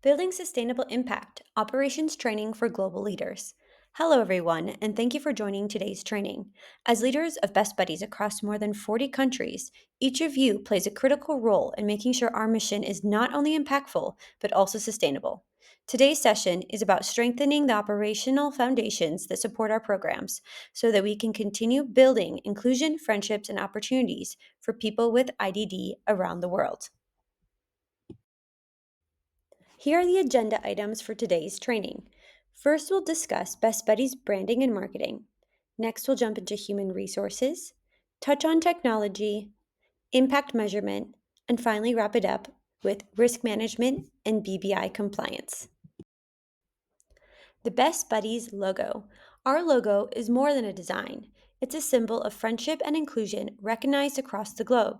Building Sustainable Impact Operations Training for Global Leaders. Hello, everyone, and thank you for joining today's training. As leaders of Best Buddies across more than 40 countries, each of you plays a critical role in making sure our mission is not only impactful, but also sustainable. Today's session is about strengthening the operational foundations that support our programs so that we can continue building inclusion, friendships, and opportunities for people with IDD around the world. Here are the agenda items for today's training. First, we'll discuss Best Buddies branding and marketing. Next, we'll jump into human resources, touch on technology, impact measurement, and finally wrap it up with risk management and BBI compliance. The Best Buddies logo. Our logo is more than a design. It's a symbol of friendship and inclusion recognized across the globe.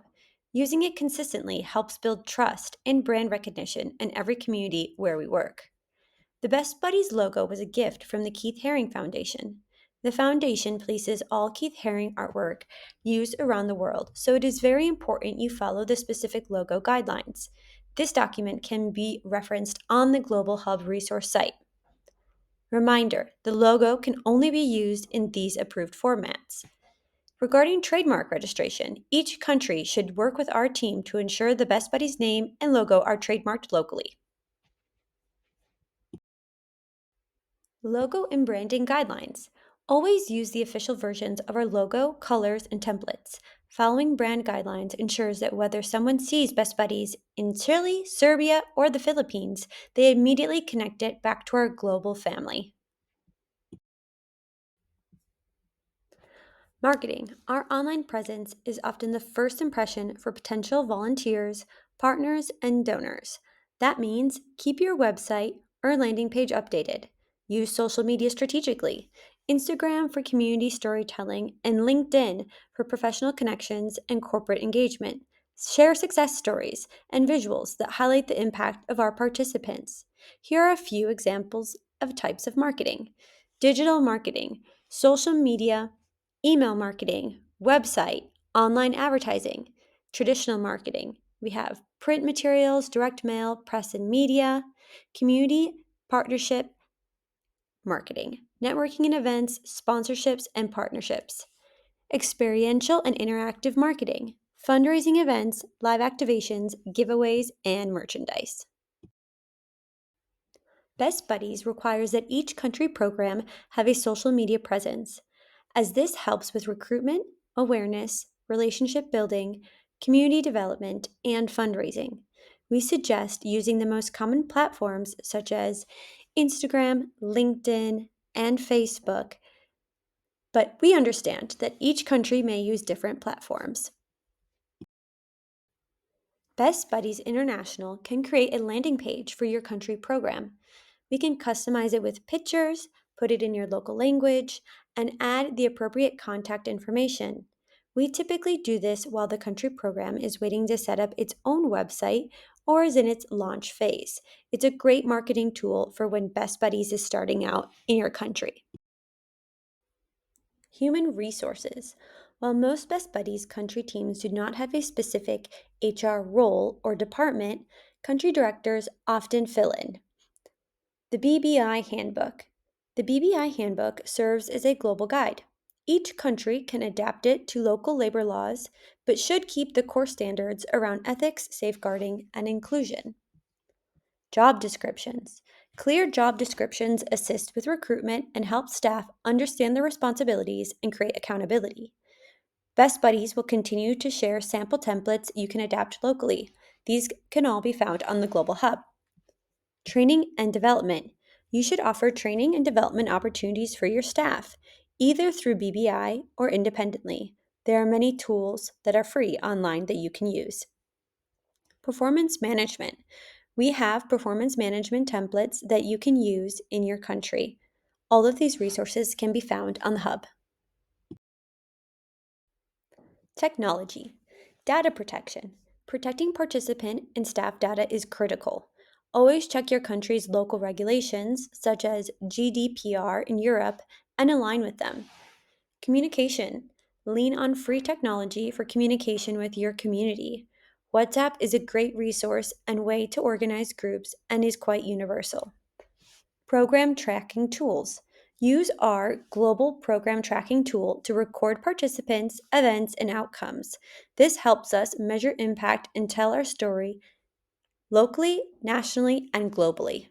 Using it consistently helps build trust and brand recognition in every community where we work. The Best Buddies logo was a gift from the Keith Haring Foundation. The foundation places all Keith Haring artwork used around the world, so it is very important you follow the specific logo guidelines. This document can be referenced on the Global Hub resource site. Reminder, the logo can only be used in these approved formats. Regarding trademark registration, each country should work with our team to ensure the Best Buddies name and logo are trademarked locally. Logo and branding guidelines. Always use the official versions of our logo, colors, and templates. Following brand guidelines ensures that whether someone sees Best Buddies in Chile, Serbia, or the Philippines, they immediately connect it back to our global family. Marketing. Our online presence is often the first impression for potential volunteers, partners, and donors. That means keep your website or landing page updated. Use social media strategically. Instagram for community storytelling and LinkedIn for professional connections and corporate engagement. Share success stories and visuals that highlight the impact of our participants. Here are a few examples of types of marketing: digital marketing, social media, email marketing, website, online advertising. Traditional marketing, we have print materials, direct mail, press and media. Community partnership marketing, networking and events, sponsorships and partnerships. Experiential and interactive marketing, fundraising events, live activations, giveaways, and merchandise. Best Buddies requires that each country program have a social media presence, as this helps with recruitment, awareness, relationship building, community development, and fundraising. We suggest using the most common platforms such as Instagram, LinkedIn, and Facebook, but we understand that each country may use different platforms. Best Buddies International can create a landing page for your country program. We can customize it with pictures, put it in your local language, and add the appropriate contact information. We typically do this while the country program is waiting to set up its own website or is in its launch phase. It's a great marketing tool for when Best Buddies is starting out in your country. Human resources. While most Best Buddies country teams do not have a specific HR role or department, country directors often fill in. The BBI Handbook. The BBI Handbook serves as a global guide. Each country can adapt it to local labor laws, but should keep the core standards around ethics, safeguarding, and inclusion. Job descriptions. Clear job descriptions assist with recruitment and help staff understand their responsibilities and create accountability. Best Buddies will continue to share sample templates you can adapt locally. These can all be found on the Global Hub. Training and development. You should offer training and development opportunities for your staff, either through BBI or independently. There are many tools that are free online that you can use. Performance management. We have performance management templates that you can use in your country. All of these resources can be found on the Hub. Technology. Data protection. Protecting participant and staff data is critical. Always check your country's local regulations, such as GDPR in Europe, and align with them. Communication. Lean on free technology for communication with your community. WhatsApp is a great resource and way to organize groups and is quite universal. Program tracking tools. Use our global program tracking tool to record participants, events, and outcomes. This helps us measure impact and tell our story locally, nationally, and globally.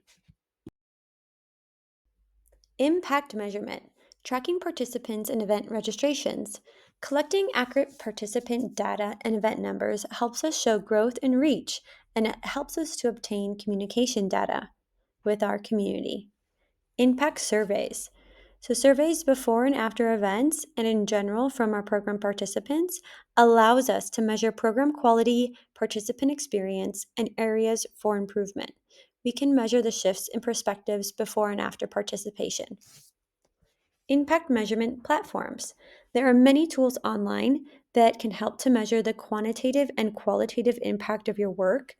Impact measurement. Tracking participants and event registrations. Collecting accurate participant data and event numbers helps us show growth and reach, and it helps us to obtain communication data with our community. Impact surveys. So, surveys before and after events and in general from our program participants allows us to measure program quality, participant experience, and areas for improvement. We can measure the shifts in perspectives before and after participation. Impact measurement platforms. There are many tools online that can help to measure the quantitative and qualitative impact of your work,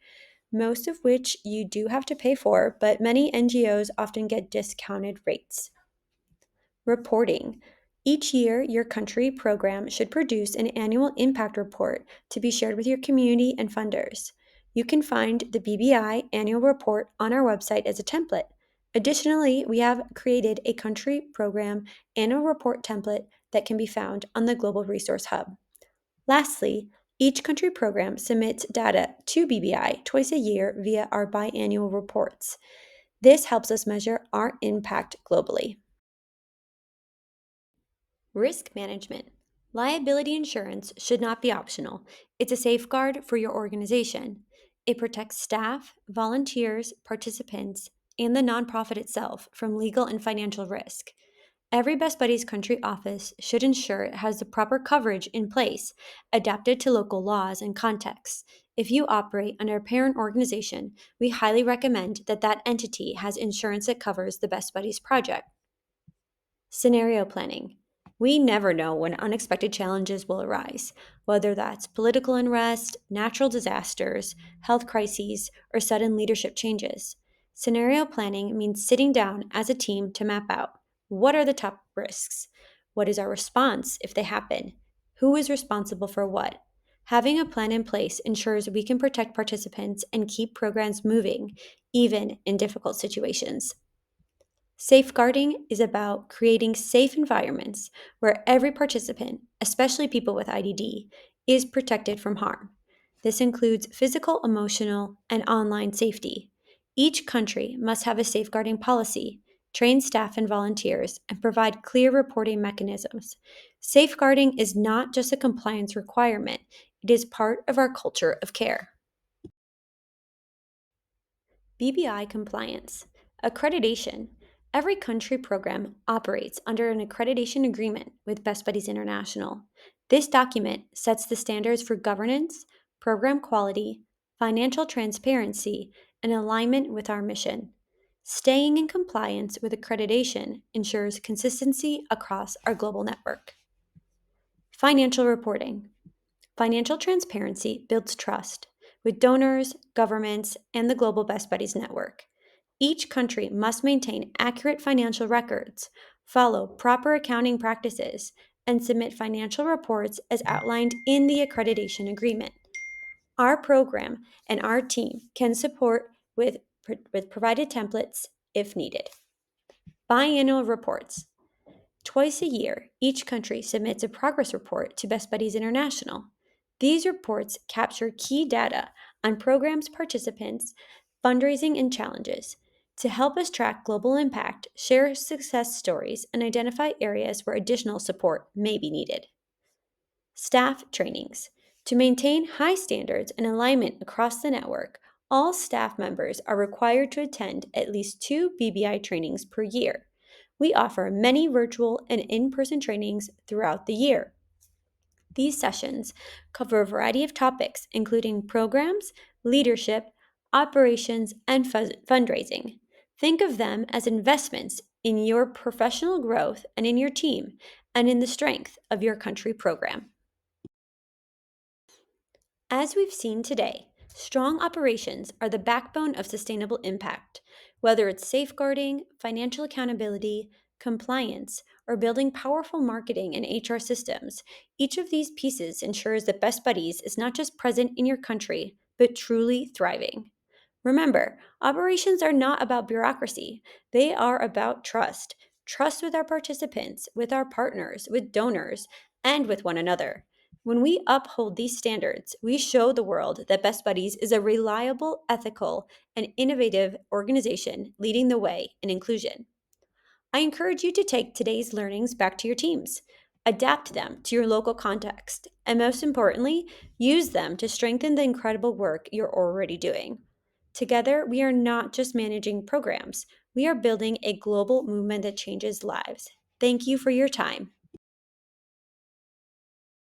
most of which you do have to pay for, but many NGOs often get discounted rates. Reporting. Each year, your country program should produce an annual impact report to be shared with your community and funders. You can find the BBI annual report on our website as a template. Additionally, we have created a country program annual report template that can be found on the Global Resource Hub. Lastly, each country program submits data to BBI twice a year via our biannual reports. This helps us measure our impact globally. Risk management. Liability insurance should not be optional. It's a safeguard for your organization. It protects staff, volunteers, participants, and the nonprofit itself from legal and financial risk. Every Best Buddies country office should ensure it has the proper coverage in place, adapted to local laws and contexts. If you operate under a parent organization, we highly recommend that that entity has insurance that covers the Best Buddies project. Scenario planning. We never know when unexpected challenges will arise, whether that's political unrest, natural disasters, health crises, or sudden leadership changes. Scenario planning means sitting down as a team to map out what are the top risks? What is our response if they happen? Who is responsible for what? Having a plan in place ensures we can protect participants and keep programs moving, even in difficult situations. Safeguarding is about creating safe environments where every participant, especially people with IDD, is protected from harm. This includes physical, emotional, and online safety. Each country must have a safeguarding policy, train staff and volunteers, and provide clear reporting mechanisms. Safeguarding is not just a compliance requirement, it is part of our culture of care. BBI compliance. Accreditation. Every country program operates under an accreditation agreement with Best Buddies International. This document sets the standards for governance, program quality, financial transparency, and alignment with our mission. Staying in compliance with accreditation ensures consistency across our global network. Financial reporting. Financial transparency builds trust with donors, governments, and the Global Best Buddies Network. Each country must maintain accurate financial records, follow proper accounting practices, and submit financial reports as outlined in the accreditation agreement. Our program and our team can support with provided templates if needed. Biannual reports. Twice a year, each country submits a progress report to Best Buddies International. These reports capture key data on programs, participants, fundraising, and challenges to help us track global impact, share success stories, and identify areas where additional support may be needed. Staff trainings. To maintain high standards and alignment across the network, all staff members are required to attend at least 2 BBI trainings per year. We offer many virtual and in person trainings throughout the year. These sessions cover a variety of topics, including programs, leadership, operations, and fundraising. Think of them as investments in your professional growth and in your team, and in the strength of your country program. As we've seen today, strong operations are the backbone of sustainable impact. Whether it's safeguarding, financial accountability, compliance, or building powerful marketing and HR systems, each of these pieces ensures that Best Buddies is not just present in your country, but truly thriving. Remember, operations are not about bureaucracy, they are about trust. Trust with our participants, with our partners, with donors, and with one another. When we uphold these standards, we show the world that Best Buddies is a reliable, ethical, and innovative organization leading the way in inclusion. I encourage you to take today's learnings back to your teams, adapt them to your local context, and most importantly, use them to strengthen the incredible work you're already doing. Together, we are not just managing programs, we are building a global movement that changes lives. Thank you for your time.